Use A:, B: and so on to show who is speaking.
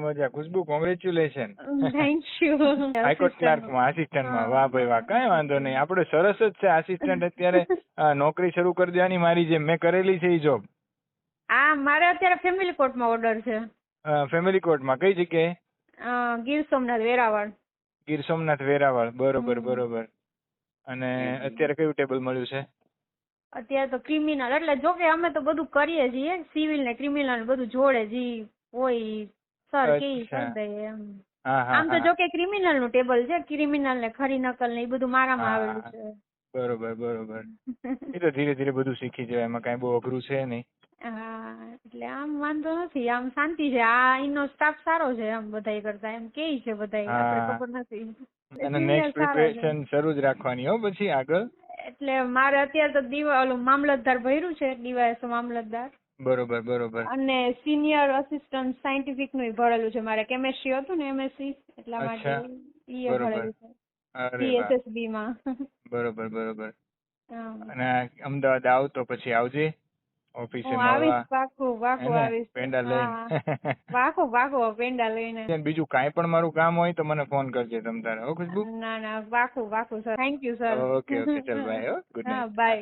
A: મજા. ખુશ્બુ, congratulation.
B: Thank you.
A: High court ક્લાર્કમાં આસિસ્ટન્ટમાં. વાહ ભાઈ વાહ, કાંઈ વાંધો નહીં. આપણે સરસ જ છે. આસિસ્ટન્ટ અત્યારે નોકરી શરૂ કરી દેવાની મારી જેમ. મેં કરેલી છે એ જોબ.
B: હા, મારે અત્યારે ફેમિલી કોર્ટમાં ઓર્ડર છે.
A: ફેમિલી કોર્ટમાં કઈ જગ્યાએ?
B: ગીર સોમનાથ વેરાવળ.
A: ગીર સોમનાથ વેરાવળ. બરોબર બરોબર. અને અત્યારે કયું ટેબલ મળ્યું છે?
B: અત્યારે તો ક્રિમિનલ. એટલે જો કે અમે તો બધું કરીએ છીએ, સિવિલ ને ક્રિમિનલ બધું જોડે જી હોય સર કે કરી દઈએ એમ. આમ તો જો કે ક્રિમિનલ નું ટેબલ છે. ક્રિમિનલ ને ખરી નકલ ને એ બધું મારામાં આવેલું છે.
A: બરોબર બરોબર. એ તો ધીરે ધીરે બધું શીખી જવાય, એમાં કઈ બહુ અઘરું છે નહીં.
B: હા, એટલે આમ વાંધો નથી, આમ શાંતિ છે. આ એનો સ્ટાફ સારો છે આમ બધા કરતા, એમ કે છે બધા, આપણે ખબર નથી.
A: અને નેક્સ્ટ પ્રિપેરેશન શરૂ જ રાખવાની હો પછી આગળ. એટલે
B: મારે અત્યારે તો ઓલું મામલતદાર ભર્યું છે, ડીવાયએસ મામલતદાર.
A: બરોબર બરોબર.
B: અને સિનિયર અસિસ્ટન્ટ સાયન્ટિફિક નું ભરેલું છે. મારે કેમેસ્ટ્રી હતું ને એમએસસી, એટલા માટે ઈ ભરેલું છે સીએસએસબી માં. બરોબર
A: બરોબર. અને અમદાવાદ આવ તો પછી આવજે ઓફિસે મળવા.
B: પાકું આવીશ.
A: પેંડા લઈને.
B: પાકું પેંડા લઈને.
A: બીજું કાંઈ પણ મારું કામ હોય તો મને ફોન કરજે તમ તારે. હો ખુશ્બુ.
B: ના પાકું sir. Thank you sir.
A: Okay ચલ બાય. Good night.
B: બાય.